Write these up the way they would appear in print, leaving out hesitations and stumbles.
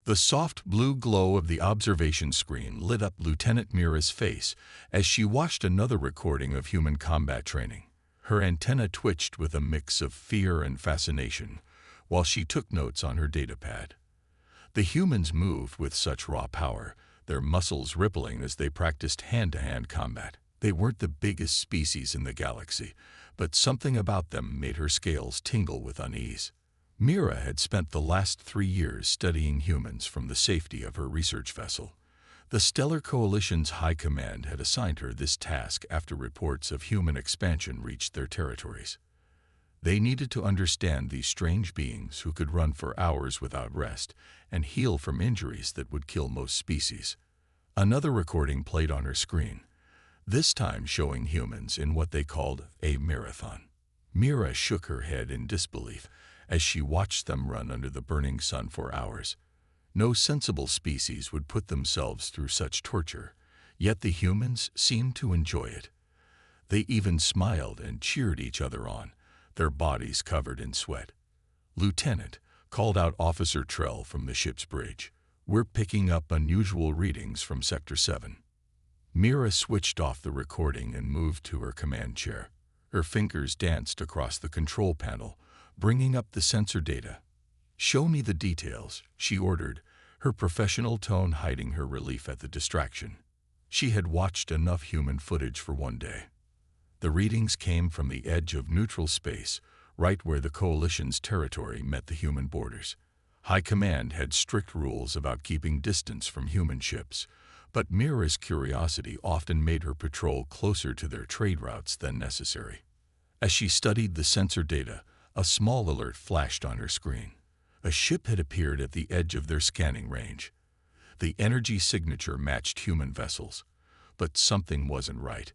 The soft blue glow of the observation screen lit up Lieutenant Mira's face as she watched another recording of human combat training. Her antenna twitched with a mix of fear and fascination while she took notes on her datapad. The humans moved with such raw power, their muscles rippling as they practiced hand-to-hand combat. They weren't the biggest species in the galaxy, but something about them made her scales tingle with unease. Mira had spent the last 3 years studying humans from the safety of her research vessel. The Stellar Coalition's High Command had assigned her this task after reports of human expansion reached their territories. They needed to understand these strange beings who could run for hours without rest and heal from injuries that would kill most species. Another recording played on her screen, this time showing humans in what they called a marathon. Mira shook her head in disbelief as she watched them run under the burning sun for hours. No sensible species would put themselves through such torture, yet the humans seemed to enjoy it. They even smiled and cheered each other on, their bodies covered in sweat. "Lieutenant," called out Officer Trell from the ship's bridge, "we're picking up unusual readings from Sector 7. Mira switched off the recording and moved to her command chair. Her fingers danced across the control panel, bringing up the sensor data. "Show me the details," she ordered, her professional tone hiding her relief at the distraction. She had watched enough human footage for one day. The readings came from the edge of neutral space, right where the Coalition's territory met the human borders. High Command had strict rules about keeping distance from human ships, but Mira's curiosity often made her patrol closer to their trade routes than necessary. As she studied the sensor data, a small alert flashed on her screen. A ship had appeared at the edge of their scanning range. The energy signature matched human vessels, but something wasn't right.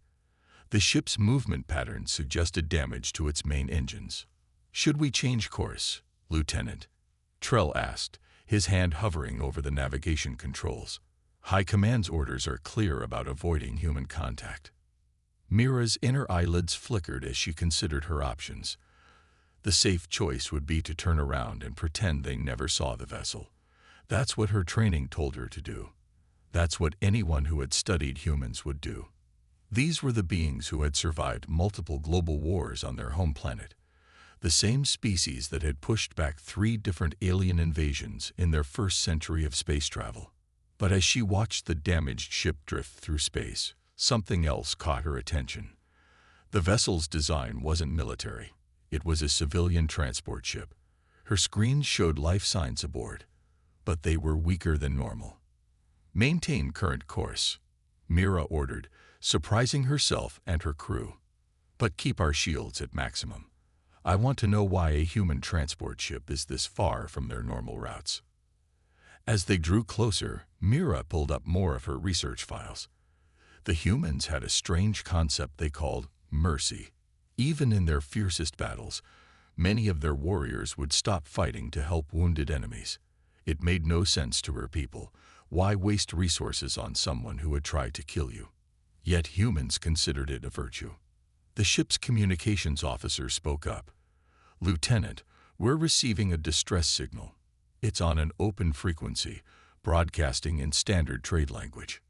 The ship's movement pattern suggested damage to its main engines. "Should we change course, Lieutenant?" Trell asked, his hand hovering over the navigation controls. "High Command's orders are clear about avoiding human contact." Mira's inner eyelids flickered as she considered her options. The safe choice would be to turn around and pretend they never saw the vessel. That's what her training told her to do. That's what anyone who had studied humans would do. These were the beings who had survived multiple global wars on their home planet, the same species that had pushed back 3 different alien invasions in their first century of space travel. But as she watched the damaged ship drift through space, something else caught her attention. The vessel's design wasn't military. It was a civilian transport ship. Her screens showed life signs aboard, but they were weaker than normal. "Maintain current course," Mira ordered, surprising herself and her crew. "But keep our shields at maximum. I want to know why a human transport ship is this far from their normal routes." As they drew closer, Mira pulled up more of her research files. The humans had a strange concept they called mercy. Even in their fiercest battles, many of their warriors would stop fighting to help wounded enemies. It made no sense to her people. Why waste resources on someone who would try to kill you? Yet humans considered it a virtue. The ship's communications officer spoke up. "Lieutenant, we're receiving a distress signal. It's on an open frequency, broadcasting in standard trade language."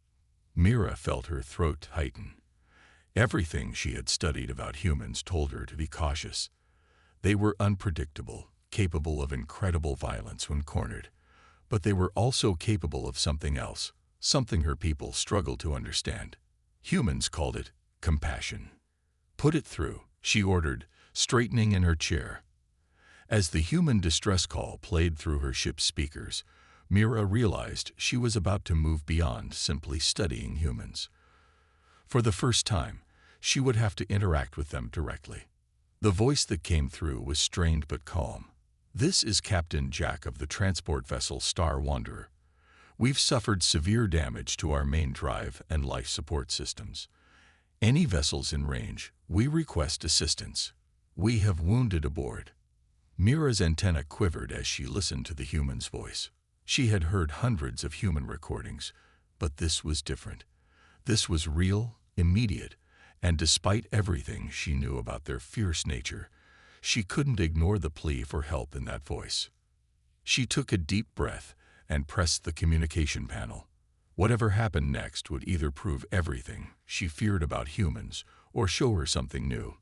Mira felt her throat tighten. Everything she had studied about humans told her to be cautious. They were unpredictable, capable of incredible violence when cornered, but they were also capable of something else, something her people struggled to understand. Humans called it compassion. "Put it through," she ordered, straightening in her chair. As the human distress call played through her ship's speakers, Mira realized she was about to move beyond simply studying humans. For the first time, she would have to interact with them directly. The voice that came through was strained but calm. "This is Captain Jack of the transport vessel Star Wanderer. We've suffered severe damage to our main drive and life support systems. Any vessels in range, we request assistance. We have wounded aboard." Mira's antenna quivered as she listened to the human's voice. She had heard hundreds of human recordings, but this was different. This was real, immediate, and despite everything she knew about their fierce nature, she couldn't ignore the plea for help in that voice. She took a deep breath and pressed the communication panel. Whatever happened next would either prove everything she feared about humans or show her something new.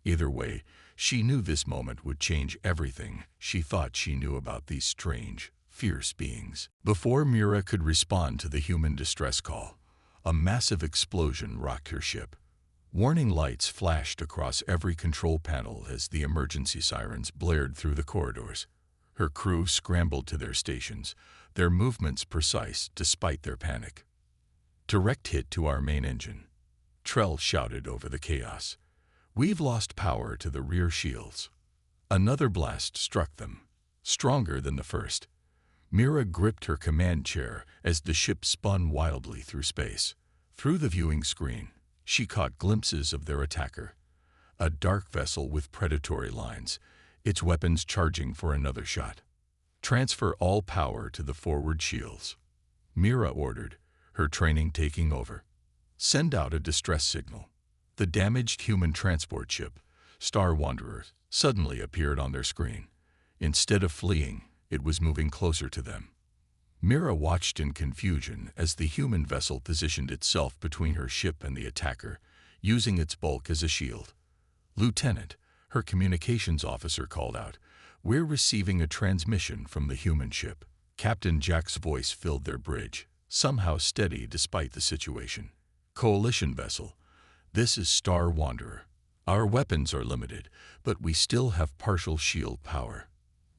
Either way, she knew this moment would change everything she thought she knew about these strange, fierce beings. Before Mira could respond to the human distress call, a massive explosion rocked her ship. Warning lights flashed across every control panel as the emergency sirens blared through the corridors. Her crew scrambled to their stations, their movements precise despite their panic. Direct hit to our main engine, Trell shouted over the chaos. We've lost power to the rear shields. Another blast struck them, stronger than the first. Mira gripped her command chair as the ship spun wildly through space. Through the viewing screen, she caught glimpses of their attacker, a dark vessel with predatory lines, its weapons charging for another shot. Transfer all power to the forward shields, Mira ordered, her training taking over. Send out a distress signal. The damaged human transport ship, Star Wanderer, suddenly appeared on their screen. Instead of fleeing, it was moving closer to them. Mira watched in confusion as the human vessel positioned itself between her ship and the attacker, using its bulk as a shield. "Lieutenant," her communications officer called out, "we're receiving a transmission from the human ship." Captain Jack's voice filled their bridge, somehow steady despite the situation. "Coalition vessel, this is Star Wanderer. Our weapons are limited, but we still have partial shield power.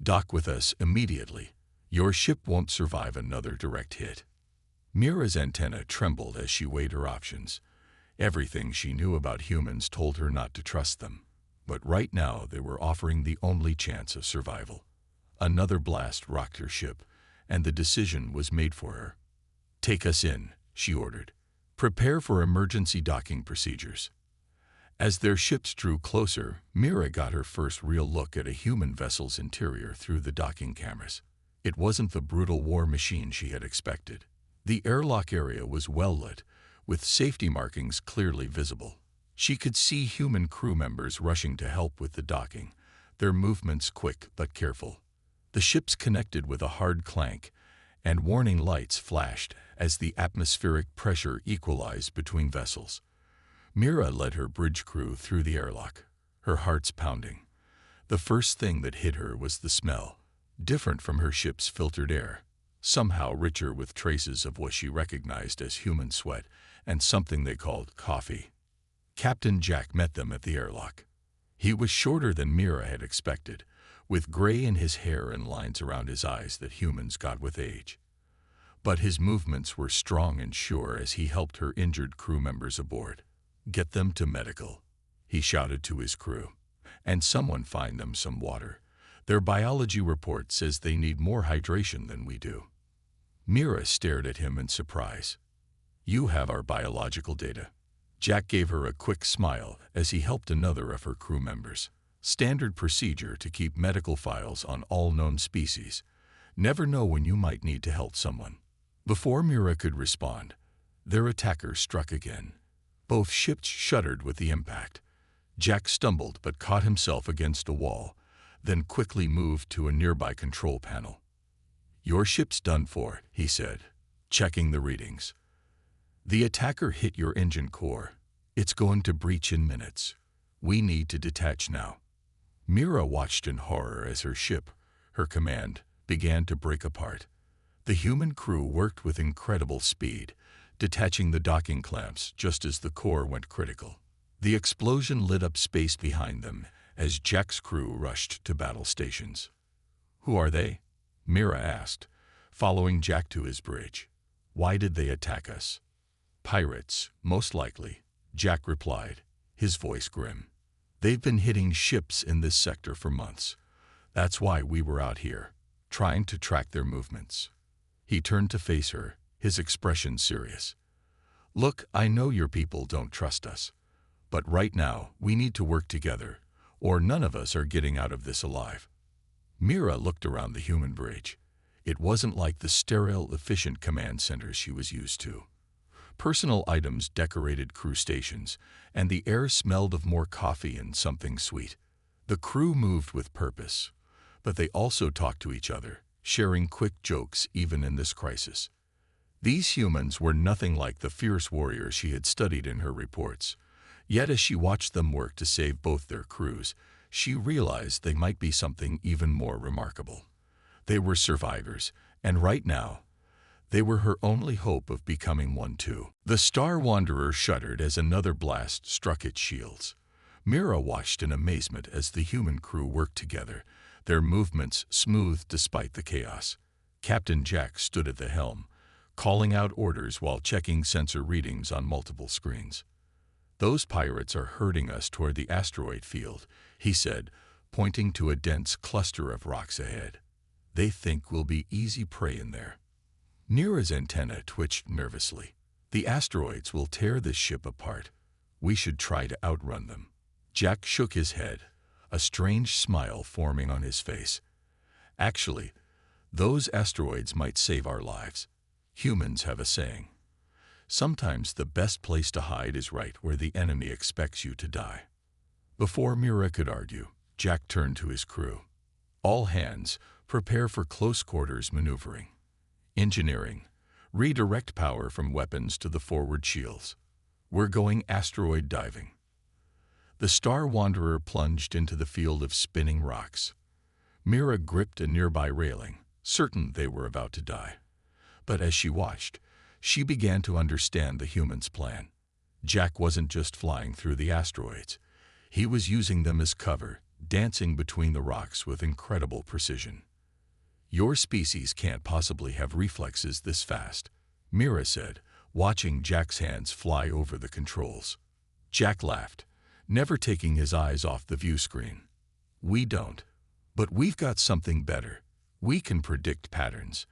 Dock with us immediately. Your ship won't survive another direct hit." Mira's antenna trembled as she weighed her options. Everything she knew about humans told her not to trust them, but right now they were offering the only chance of survival. Another blast rocked her ship, and the decision was made for her. "Take us in," she ordered. "Prepare for emergency docking procedures." As their ships drew closer, Mira got her first real look at a human vessel's interior through the docking cameras. It wasn't the brutal war machine she had expected. The airlock area was well lit, with safety markings clearly visible. She could see human crew members rushing to help with the docking, their movements quick but careful. The ships connected with a hard clank, and warning lights flashed as the atmospheric pressure equalized between vessels. Mira led her bridge crew through the airlock, her heart's pounding. The first thing that hit her was the smell, different from her ship's filtered air, somehow richer with traces of what she recognized as human sweat and something they called coffee. Captain Jack met them at the airlock. He was shorter than Mira had expected, with gray in his hair and lines around his eyes that humans got with age. But his movements were strong and sure as he helped her injured crew members aboard. "Get them to medical," he shouted to his crew, "and someone find them some water. Their biology report says they need more hydration than we do." Mira stared at him in surprise. "You have our biological data." Jack gave her a quick smile as he helped another of her crew members. "Standard procedure to keep medical files on all known species. Never know when you might need to help someone." Before Mira could respond, their attacker struck again. Both ships shuddered with the impact. Jack stumbled but caught himself against a wall, then quickly moved to a nearby control panel. "Your ship's done for," he said, checking the readings. "The attacker hit your engine core. It's going to breach in minutes. We need to detach now." Mira watched in horror as her ship, her command, began to break apart. The human crew worked with incredible speed, detaching the docking clamps just as the core went critical. The explosion lit up space behind them as Jack's crew rushed to battle stations. "Who are they?" Mira asked, following Jack to his bridge. "Why did they attack us?" "Pirates, most likely," Jack replied, his voice grim. "They've been hitting ships in this sector for months. That's why we were out here, trying to track their movements." He turned to face her, his expression serious. "Look, I know your people don't trust us, but right now we need to work together, or none of us are getting out of this alive." Mira looked around the human bridge. It wasn't like the sterile, efficient command centers she was used to. Personal items decorated crew stations, and the air smelled of more coffee and something sweet. The crew moved with purpose, but they also talked to each other, sharing quick jokes even in this crisis. These humans were nothing like the fierce warriors she had studied in her reports. Yet as she watched them work to save both their crews, she realized they might be something even more remarkable. They were survivors, and right now, they were her only hope of becoming one too. The Star Wanderer shuddered as another blast struck its shields. Mira watched in amazement as the human crew worked together, their movements smooth despite the chaos. Captain Jack stood at the helm, calling out orders while checking sensor readings on multiple screens. "Those pirates are herding us toward the asteroid field," he said, pointing to a dense cluster of rocks ahead. "They think we'll be easy prey in there." Mira's antenna twitched nervously. "The asteroids will tear this ship apart. We should try to outrun them." Jack shook his head, a strange smile forming on his face. "Actually, those asteroids might save our lives. Humans have a saying. Sometimes the best place to hide is right where the enemy expects you to die." Before Mira could argue, Jack turned to his crew. "All hands, prepare for close quarters maneuvering. Engineering, redirect power from weapons to the forward shields. We're going asteroid diving." The Star Wanderer plunged into the field of spinning rocks. Mira gripped a nearby railing, certain they were about to die. But as she watched, she began to understand the humans' plan. Jack wasn't just flying through the asteroids. He was using them as cover, dancing between the rocks with incredible precision. "Your species can't possibly have reflexes this fast," Mira said, watching Jack's hands fly over the controls. Jack laughed, never taking his eyes off the view screen. "We don't. But we've got something better. We can predict patterns.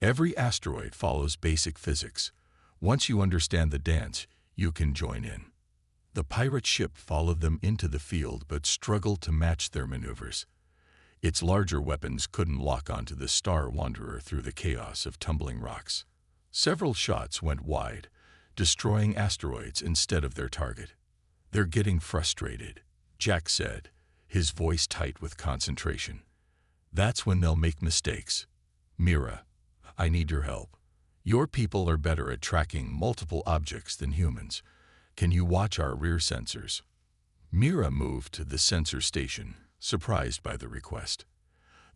Every asteroid follows basic physics. Once you understand the dance, you can join in." The pirate ship followed them into the field but struggled to match their maneuvers. Its larger weapons couldn't lock onto the Star Wanderer through the chaos of tumbling rocks. Several shots went wide, destroying asteroids instead of their target. "They're getting frustrated," Jack said, his voice tight with concentration. "That's when they'll make mistakes. Mira, I need your help. Your people are better at tracking multiple objects than humans. Can you watch our rear sensors?" Mira moved to the sensor station, surprised by the request.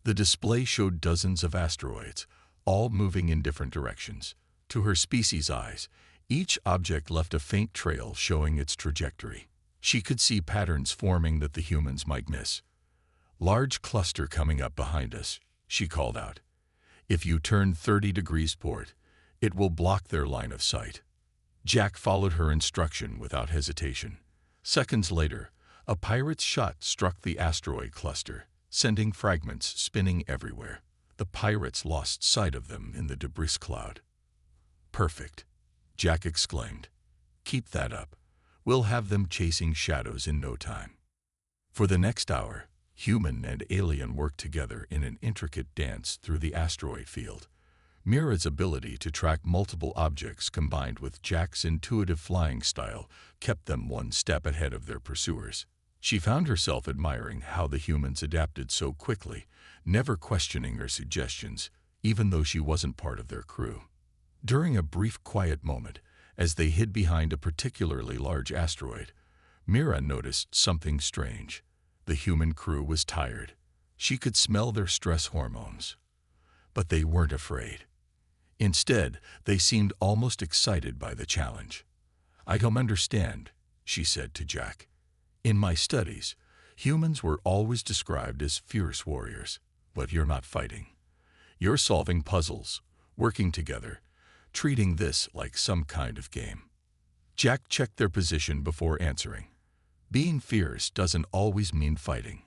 The display showed dozens of asteroids, all moving in different directions. To her species' eyes, each object left a faint trail showing its trajectory. She could see patterns forming that the humans might miss. "Large cluster coming up behind us," she called out. "If you turn 30 degrees port, it will block their line of sight." Jack followed her instruction without hesitation. Seconds later, a pirate's shot struck the asteroid cluster, sending fragments spinning everywhere. The pirates lost sight of them in the debris cloud. "Perfect," Jack exclaimed. "Keep that up. We'll have them chasing shadows in no time." For the next hour, human and alien worked together in an intricate dance through the asteroid field. Mira's ability to track multiple objects combined with Jack's intuitive flying style kept them one step ahead of their pursuers. She found herself admiring how the humans adapted so quickly, never questioning her suggestions, even though she wasn't part of their crew. During a brief quiet moment, as they hid behind a particularly large asteroid, Mira noticed something strange. The human crew was tired. She could smell their stress hormones. But they weren't afraid. Instead, they seemed almost excited by the challenge. "I don't understand," she said to Jack. "In my studies, humans were always described as fierce warriors, but you're not fighting. You're solving puzzles, working together, treating this like some kind of game." Jack checked their position before answering. "Being fierce doesn't always mean fighting.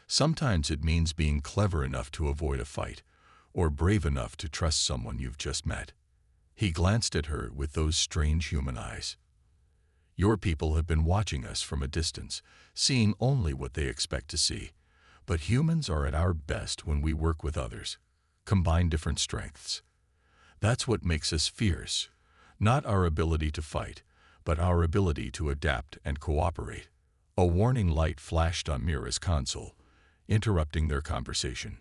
Sometimes it means being clever enough to avoid a fight, or brave enough to trust someone you've just met." He glanced at her with those strange human eyes. "Your people have been watching us from a distance, seeing only what they expect to see. But humans are at our best when we work with others, combine different strengths. That's what makes us fierce, not our ability to fight, but our ability to adapt and cooperate." A warning light flashed on Mira's console, interrupting their conversation.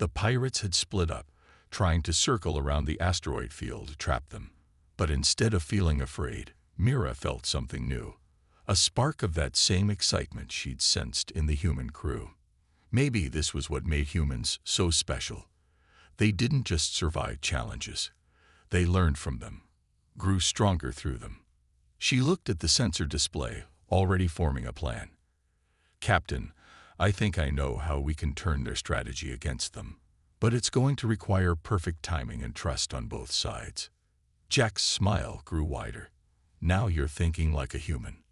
The pirates had split up, trying to circle around the asteroid field to trap them. But instead of feeling afraid, Mira felt something new. A spark of that same excitement she'd sensed in the human crew. Maybe this was what made humans so special. They didn't just survive challenges. They learned from them, grew stronger through them. She looked at the sensor display, already forming a plan. "Captain, I think I know how we can turn their strategy against them. But it's going to require perfect timing and trust on both sides." Jack's smile grew wider. "Now you're thinking like a human.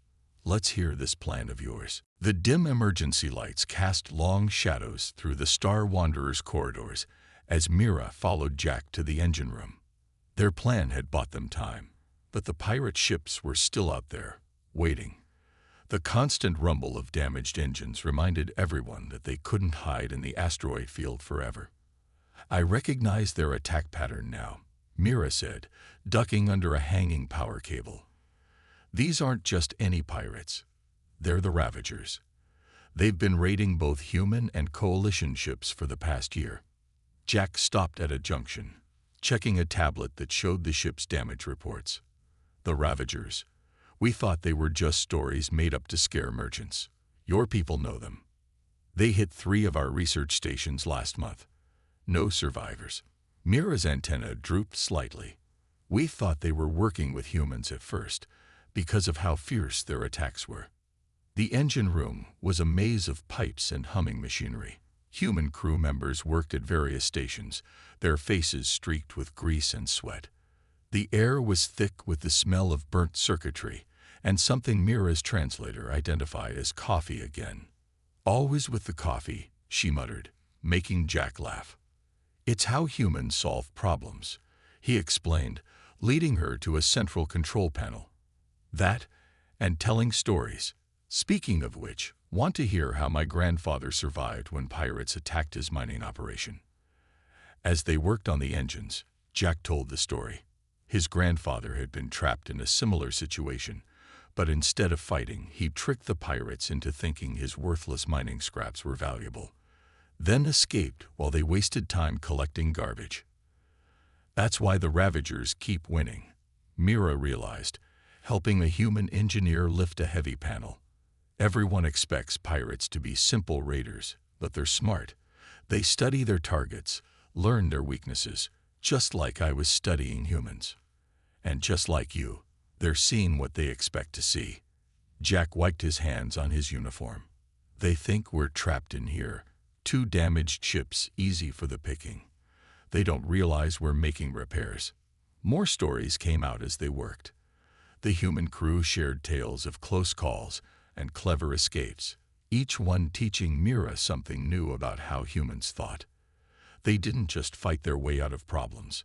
Let's hear this plan of yours." The dim emergency lights cast long shadows through the Star Wanderer's corridors as Mira followed Jack to the engine room. Their plan had bought them time, but the pirate ships were still out there, waiting. The constant rumble of damaged engines reminded everyone that they couldn't hide in the asteroid field forever. "I recognize their attack pattern now," Mira said, ducking under a hanging power cable. "These aren't just any pirates. They're the Ravagers. They've been raiding both human and coalition ships for the past year." Jack stopped at a junction, checking a tablet that showed the ship's damage reports. "The Ravagers. We thought they were just stories made up to scare merchants. Your people know them. They hit 3 of our research stations last month. No survivors." Mira's antenna drooped slightly. "We thought they were working with humans at first, because of how fierce their attacks were." The engine room was a maze of pipes and humming machinery. Human crew members worked at various stations, their faces streaked with grease and sweat. The air was thick with the smell of burnt circuitry, and something Mira's translator identified as coffee again. "Always with the coffee," she muttered, making Jack laugh. "It's how humans solve problems," he explained, leading her to a central control panel. "That, and telling stories. Speaking of which, want to hear how my grandfather survived when pirates attacked his mining operation?" As they worked on the engines, Jack told the story. His grandfather had been trapped in a similar situation, but instead of fighting, he tricked the pirates into thinking his worthless mining scraps were valuable, then escaped while they wasted time collecting garbage. "That's why the Ravagers keep winning," Mira realized, helping a human engineer lift a heavy panel. "Everyone expects pirates to be simple raiders, but they're smart. They study their targets, learn their weaknesses, just like I was studying humans. And just like you, they're seeing what they expect to see." Jack wiped his hands on his uniform. "They think we're trapped in here. 2 damaged ships, easy for the picking. They don't realize we're making repairs." More stories came out as they worked. The human crew shared tales of close calls and clever escapes, each one teaching Mira something new about how humans thought. They didn't just fight their way out of problems.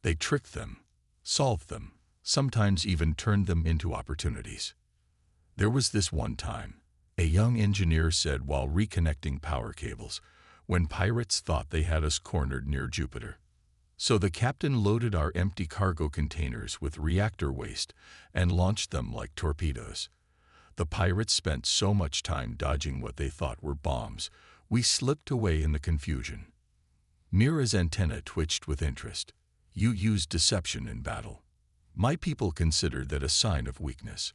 They tricked them, solved them, sometimes even turned them into opportunities. There was this one time, a young engineer said while reconnecting power cables, when pirates thought they had us cornered near Jupiter. So the captain loaded our empty cargo containers with reactor waste and launched them like torpedoes. The pirates spent so much time dodging what they thought were bombs, we slipped away in the confusion. Mira's antenna twitched with interest. "You used deception in battle." "My people considered that a sign of weakness.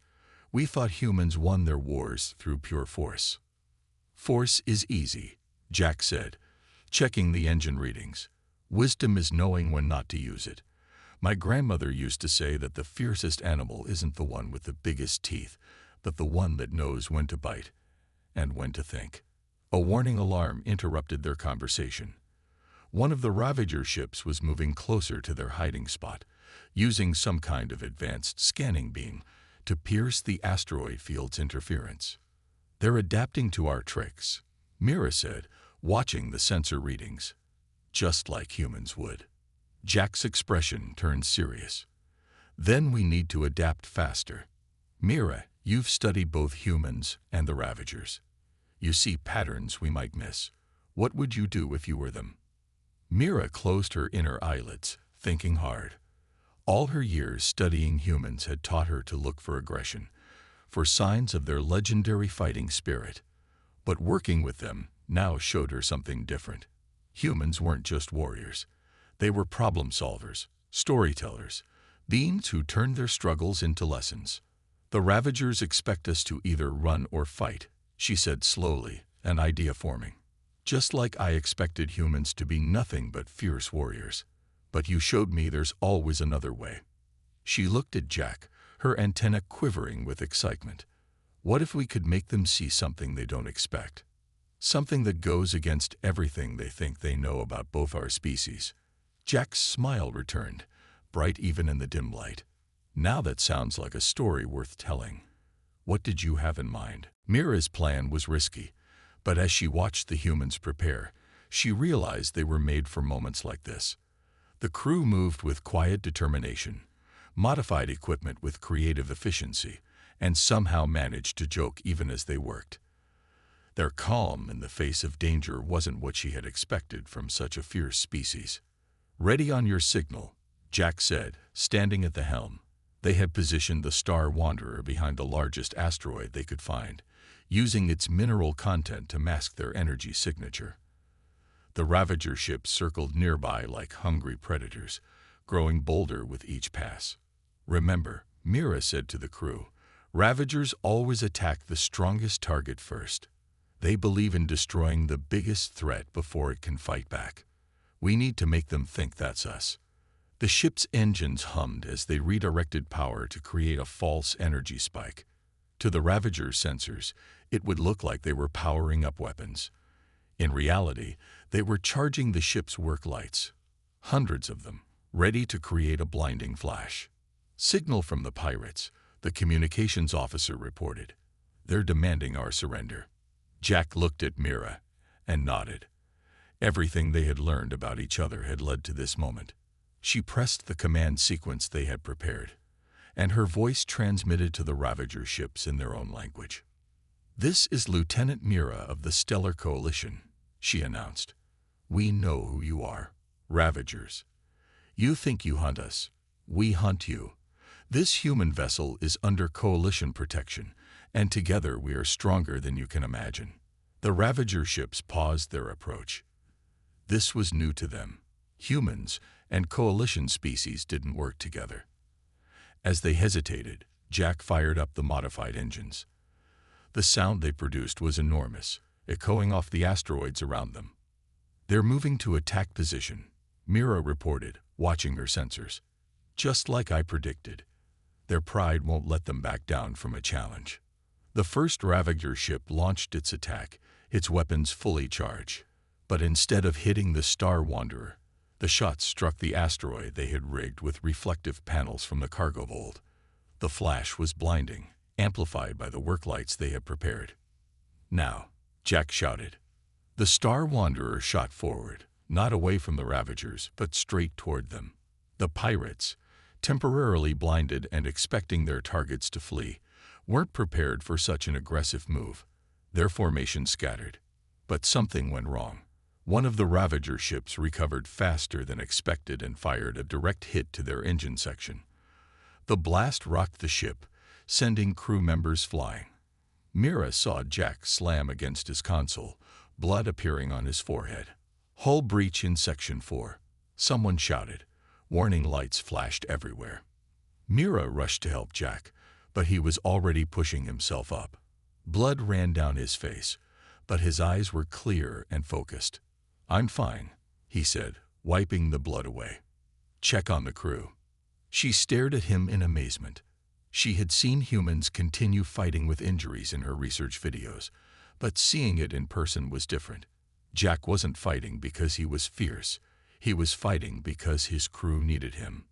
We thought humans won their wars through pure force." "Force is easy," Jack said, checking the engine readings. "Wisdom is knowing when not to use it. My grandmother used to say that the fiercest animal isn't the one with the biggest teeth, but the one that knows when to bite and when to think." A warning alarm interrupted their conversation. One of the Ravager ships was moving closer to their hiding spot, using some kind of advanced scanning beam to pierce the asteroid field's interference. "They're adapting to our tricks," Mira said, watching the sensor readings. "Just like humans would." Jack's expression turned serious. "Then we need to adapt faster. Mira, you've studied both humans and the Ravagers. You see patterns we might miss. What would you do if you were them?" Mira closed her inner eyelids, thinking hard. All her years studying humans had taught her to look for aggression, for signs of their legendary fighting spirit. But working with them now showed her something different. Humans weren't just warriors. They were problem solvers, storytellers, beings who turned their struggles into lessons. "The Ravagers expect us to either run or fight," she said slowly, an idea forming. "Just like I expected humans to be nothing but fierce warriors. But you showed me there's always another way." She looked at Jack, her antenna quivering with excitement. "What if we could make them see something they don't expect? Something that goes against everything they think they know about both our species?" Jack's smile returned, bright even in the dim light. "Now that sounds like a story worth telling. What did you have in mind?" Mira's plan was risky, but as she watched the humans prepare, she realized they were made for moments like this. The crew moved with quiet determination, modified equipment with creative efficiency, and somehow managed to joke even as they worked. Their calm in the face of danger wasn't what she had expected from such a fierce species. "Ready on your signal," Jack said, standing at the helm. They had positioned the Star Wanderer behind the largest asteroid they could find, using its mineral content to mask their energy signature. The Ravager ships circled nearby like hungry predators, growing bolder with each pass. "Remember," Mira said to the crew, "Ravagers always attack the strongest target first. They believe in destroying the biggest threat before it can fight back. We need to make them think that's us." The ship's engines hummed as they redirected power to create a false energy spike. To the Ravager's sensors, it would look like they were powering up weapons. In reality, they were charging the ship's work lights, hundreds of them, ready to create a blinding flash. "Signal from the pirates," the communications officer reported. "They're demanding our surrender." Jack looked at Mira and nodded. Everything they had learned about each other had led to this moment. She pressed the command sequence they had prepared, and her voice transmitted to the Ravager ships in their own language. "This is Lieutenant Mira of the Stellar Coalition," she announced. "We know who you are, Ravagers. You think you hunt us. We hunt you. This human vessel is under Coalition protection, and together we are stronger than you can imagine." The Ravager ships paused their approach. This was new to them. Humans and Coalition species didn't work together. As they hesitated, Jack fired up the modified engines. The sound they produced was enormous, echoing off the asteroids around them. "They're moving to attack position," Mira reported, watching her sensors. "Just like I predicted. Their pride won't let them back down from a challenge." The first Ravager ship launched its attack, its weapons fully charged. But instead of hitting the Star Wanderer, the shots struck the asteroid they had rigged with reflective panels from the cargo hold. The flash was blinding, amplified by the work lights they had prepared. "Now," Jack shouted. The Star Wanderer shot forward, not away from the Ravagers, but straight toward them. The pirates, temporarily blinded and expecting their targets to flee, weren't prepared for such an aggressive move. Their formation scattered. But something went wrong. One of the Ravager ships recovered faster than expected and fired a direct hit to their engine section. The blast rocked the ship, sending crew members flying. Mira saw Jack slam against his console, blood appearing on his forehead. "Hull breach in Section 4, someone shouted. Warning lights flashed everywhere. Mira rushed to help Jack, but he was already pushing himself up. Blood ran down his face, but his eyes were clear and focused. "I'm fine," he said, wiping the blood away. "Check on the crew." She stared at him in amazement. She had seen humans continue fighting with injuries in her research videos, but seeing it in person was different. Jack wasn't fighting because he was fierce. He was fighting because his crew needed him.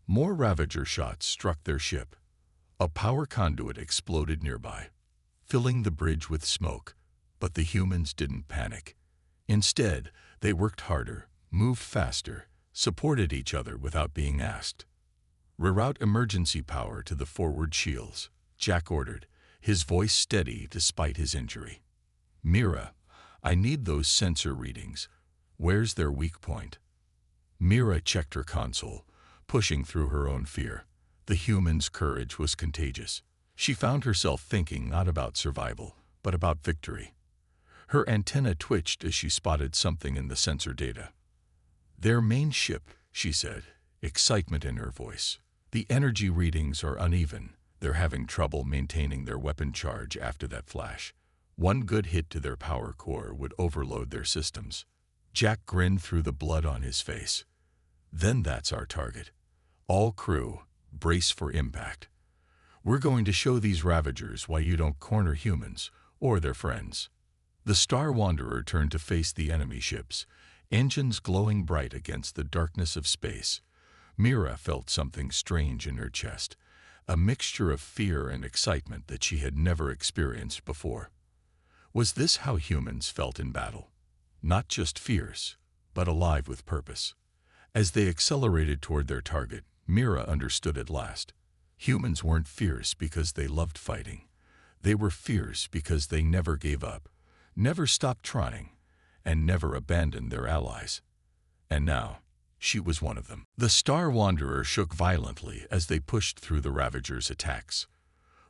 More Ravager shots struck their ship. A power conduit exploded nearby, filling the bridge with smoke, but the humans didn't panic. Instead, they worked harder, moved faster, supported each other without being asked. "Reroute emergency power to the forward shields," Jack ordered, his voice steady despite his injury. "Mira, I need those sensor readings. Where's their weak point?" Mira checked her console, pushing through her own fear. The human's courage was contagious. She found herself thinking not about survival, but about victory. Her antenna twitched as she spotted something in the sensor data. "Their main ship," she said, excitement in her voice. "The energy readings are uneven. They're having trouble maintaining their weapon charge after that flash. One good hit to their power core would overload their systems." Jack grinned through the blood on his face. "Then that's our target. All crew, brace for impact. We're going to show these Ravagers why you don't corner humans or their friends." The Star Wanderer turned to face the enemy ships, engines glowing bright against the darkness of space. Mira felt something strange in her chest, a mixture of fear and excitement that she had never experienced before. Was this how humans felt in battle? Not just fierce, but alive with purpose. As they accelerated toward their target, Mira understood at last. Humans weren't fierce because they loved fighting. They were fierce because they never gave up, never stopped trying, and never abandoned their allies. And now, she was one of them. The Star Wanderer shook violently as they pushed through the Ravagers' attacks.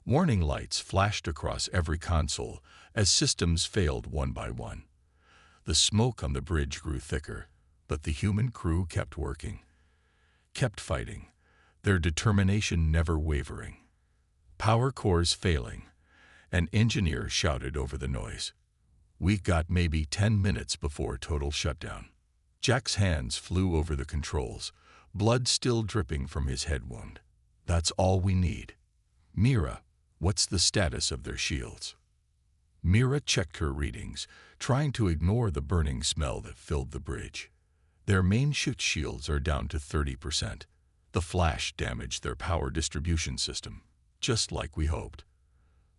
Warning lights flashed across every console as systems failed one by one. The smoke on the bridge grew thicker, but the human crew kept working, kept fighting, their determination never wavering. Power cores failing. An engineer shouted over the noise. "We got maybe 10 minutes before total shutdown." Jack's hands flew over the controls, blood still dripping from his head wound. "That's all we need. Mira, what's the status of their shields?" Mira checked her readings, trying to ignore the burning smell that filled the bridge. "Their main ship shields are down to 30%. The flash damaged their power distribution system, just like we hoped.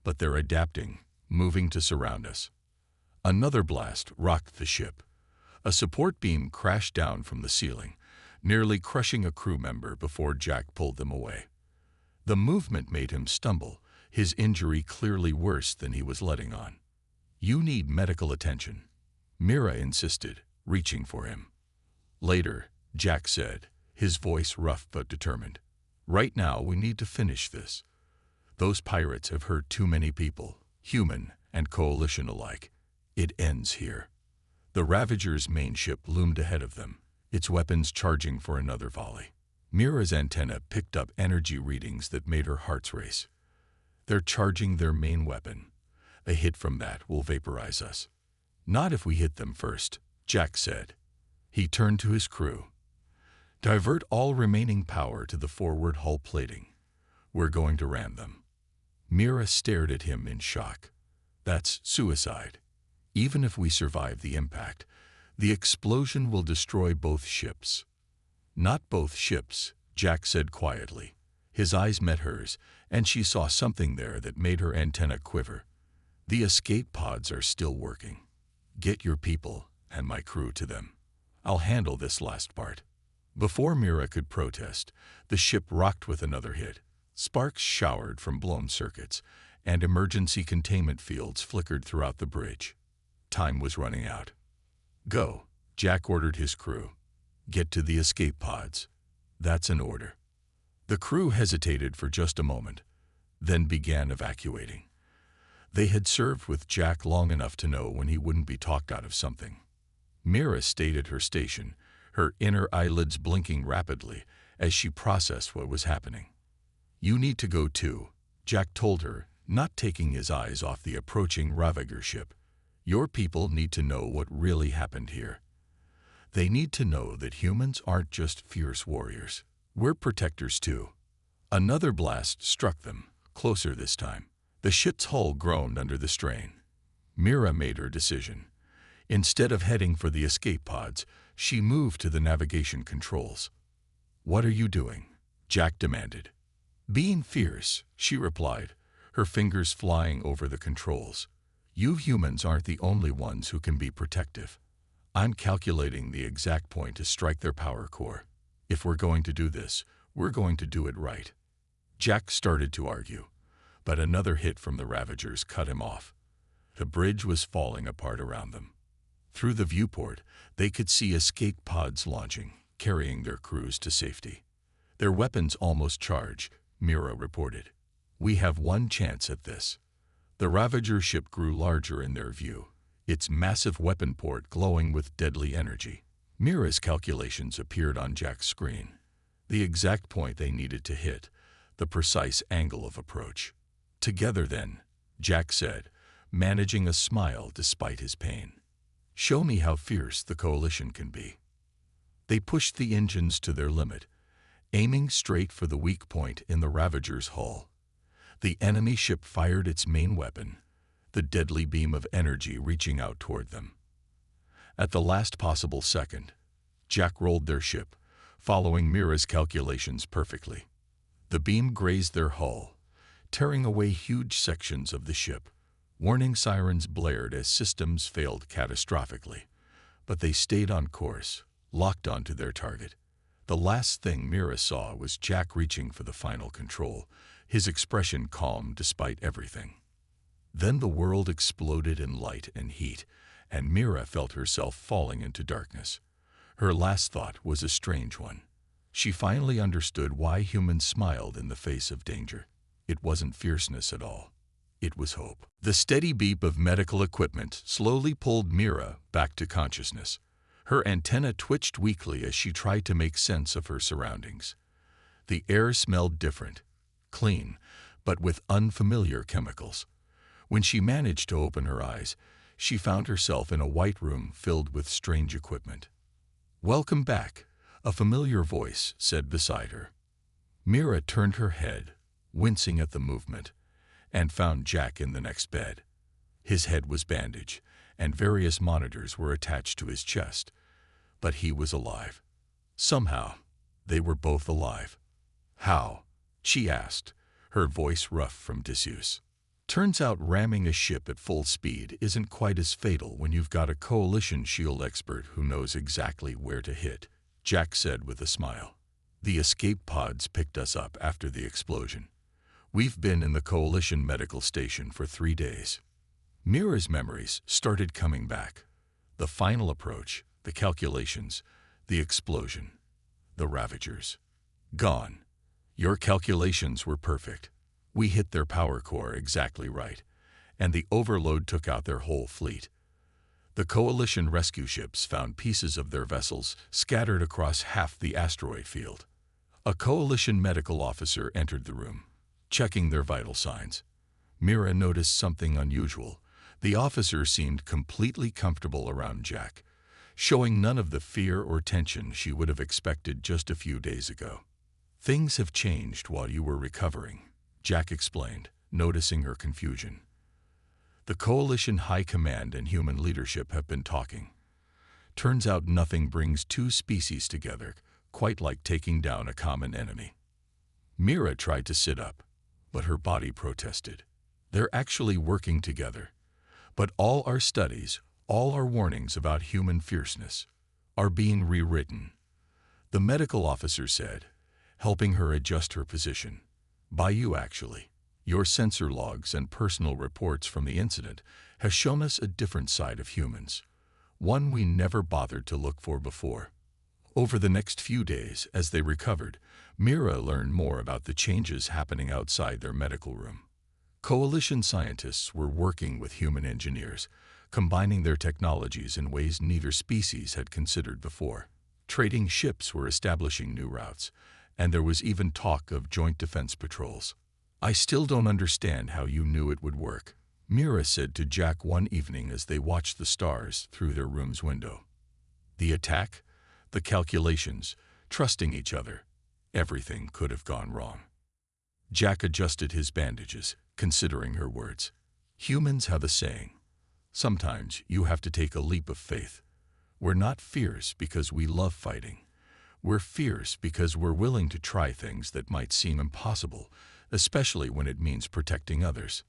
But they're adapting, moving to surround us." Another blast rocked the ship. A support beam crashed down from the ceiling, nearly crushing a crew member before Jack pulled them away. The movement made him stumble, his injury clearly worse than he was letting on. "You need medical attention," Mira insisted, reaching for him. "Later," Jack said, his voice rough but determined. "Right now we need to finish this. Those pirates have hurt too many people, human and coalition alike. It ends here." The Ravager's main ship loomed ahead of them, its weapons charging for another volley. Mira's antenna picked up energy readings that made her heart race. "They're charging their main weapon. A hit from that will vaporize us." "Not if we hit them first," Jack said. He turned to his crew. "Divert all remaining power to the forward hull plating. We're going to ram them." Mira stared at him in shock. "That's suicide. Even if we survive the impact, the explosion will destroy both ships." "Not both ships," Jack said quietly. His eyes met hers, and she saw something there that made her antenna quiver. "The escape pods are still working. Get your people and my crew to them. I'll handle this last part." Before Mira could protest, the ship rocked with another hit. Sparks showered from blown circuits, and emergency containment fields flickered throughout the bridge. Time was running out. "Go," Jack ordered his crew. "Get to the escape pods." "That's an order." The crew hesitated for just a moment, then began evacuating. They had served with Jack long enough to know when he wouldn't be talked out of something. Mira stayed at her station, her inner eyelids blinking rapidly as she processed what was happening. "You need to go too," Jack told her, not taking his eyes off the approaching Ravager ship. "Your people need to know what really happened here. They need to know that humans aren't just fierce warriors. We're protectors too." Another blast struck them, closer this time. The ship's hull groaned under the strain. Mira made her decision. Instead of heading for the escape pods, she moved to the navigation controls. "What are you doing?" Jack demanded. "Being fierce," she replied, her fingers flying over the controls. "You humans aren't the only ones who can be protective. I'm calculating the exact point to strike their power core. If we're going to do this, we're going to do it right." Jack started to argue, but another hit from the Ravagers cut him off. The bridge was falling apart around them. Through the viewport, they could see escape pods launching, carrying their crews to safety. "Their weapons almost charged," Mira reported. "We have one chance at this." The Ravager ship grew larger in their view, its massive weapon port glowing with deadly energy. Mira's calculations appeared on Jack's screen. The exact point they needed to hit, the precise angle of approach. Together then, Jack said, managing a smile despite his pain. Show me how fierce the Coalition can be. They pushed the engines to their limit, aiming straight for the weak point in the Ravager's hull. The enemy ship fired its main weapon, the deadly beam of energy reaching out toward them. At the last possible second, Jack rolled their ship, following Mira's calculations perfectly. The beam grazed their hull, tearing away huge sections of the ship. Warning sirens blared as systems failed catastrophically, but they stayed on course, locked onto their target. The last thing Mira saw was Jack reaching for the final control, his expression calm despite everything. Then the world exploded in light and heat, and Mira felt herself falling into darkness. Her last thought was a strange one. She finally understood why humans smiled in the face of danger. It wasn't fierceness at all. It was hope. The steady beep of medical equipment slowly pulled Mira back to consciousness. Her antenna twitched weakly as she tried to make sense of her surroundings. The air smelled different, clean, but with unfamiliar chemicals. When she managed to open her eyes, she found herself in a white room filled with strange equipment. "Welcome back," a familiar voice said beside her. Mira turned her head, wincing at the movement, and found Jack in the next bed. His head was bandaged, and various monitors were attached to his chest. But he was alive. Somehow, they were both alive. "How?" she asked, her voice rough from disuse. "Turns out ramming a ship at full speed isn't quite as fatal when you've got a Coalition shield expert who knows exactly where to hit," Jack said with a smile. "The escape pods picked us up after the explosion. We've been in the Coalition medical station for 3 days." Mira's memories started coming back. The final approach, the calculations, the explosion, the Ravagers. Gone. "Your calculations were perfect. We hit their power core exactly right, and the overload took out their whole fleet. The Coalition rescue ships found pieces of their vessels scattered across half the asteroid field." A Coalition medical officer entered the room, checking their vital signs. Mira noticed something unusual. The officer seemed completely comfortable around Jack, showing none of the fear or tension she would have expected just a few days ago. "Things have changed while you were recovering," Jack explained, noticing her confusion. "The Coalition High Command and human leadership have been talking. Turns out nothing brings two species together quite like taking down a common enemy." Mira tried to sit up, but her body protested. "They're actually working together. But all our studies, all our warnings about human fierceness, are being rewritten," the medical officer said, helping her adjust her position. "By you, actually. Your sensor logs and personal reports from the incident have shown us a different side of humans, one we never bothered to look for before." Over the next few days, as they recovered, Mira learned more about the changes happening outside their medical room. Coalition scientists were working with human engineers, combining their technologies in ways neither species had considered before. Trading ships were establishing new routes, and there was even talk of joint defense patrols. "I still don't understand how you knew it would work," Mira said to Jack one evening as they watched the stars through their room's window. "The attack, the calculations, trusting each other, everything could have gone wrong." Jack adjusted his bandages, considering her words. "Humans have a saying. Sometimes you have to take a leap of faith. We're not fierce because we love fighting. We're fierce because we're willing to try things that might seem impossible, especially when it means protecting others."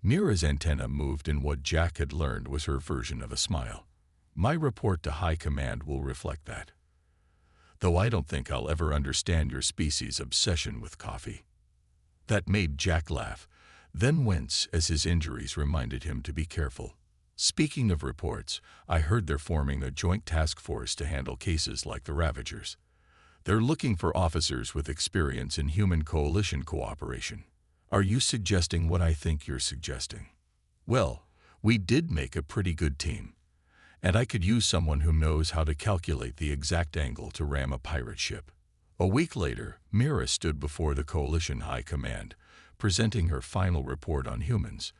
Mira's antenna moved in what Jack had learned was her version of a smile. "My report to High Command will reflect that. Though I don't think I'll ever understand your species' obsession with coffee." That made Jack laugh, then wince as his injuries reminded him to be careful. "Speaking of reports, I heard they're forming a joint task force to handle cases like the Ravagers. They're looking for officers with experience in human coalition cooperation. Are you suggesting what I think you're suggesting?" "Well, We did make a pretty good team, and I could use someone who knows how to calculate the exact angle to ram a pirate ship. A week later, Mira stood before the Coalition High Command, presenting her final report on humans.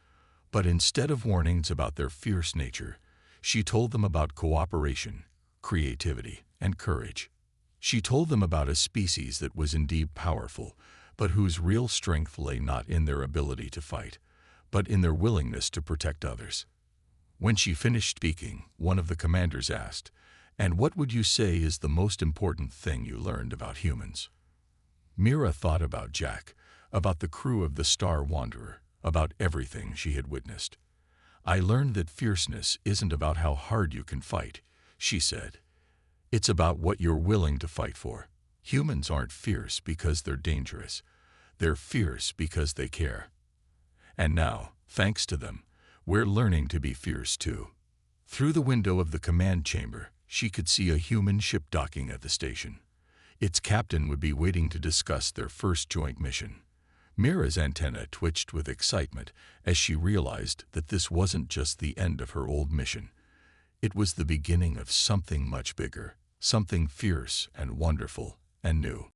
But instead of warnings about their fierce nature, she told them about cooperation, creativity, and courage. She told them about a species that was indeed powerful, but whose real strength lay not in their ability to fight, but in their willingness to protect others. When she finished speaking, one of the commanders asked, "And what would you say is the most important thing you learned about humans?" Mira thought about Jack, about the crew of the Star Wanderer, about everything she had witnessed. "I learned that fierceness isn't about how hard you can fight," she said. "It's about what you're willing to fight for. Humans aren't fierce because they're dangerous. They're fierce because they care. And now, thanks to them, we're learning to be fierce too." Through the window of the command chamber, she could see a human ship docking at the station. Its captain would be waiting to discuss their first joint mission. Mira's antenna twitched with excitement as she realized that this wasn't just the end of her old mission. It was the beginning of something much bigger, something fierce and wonderful and new.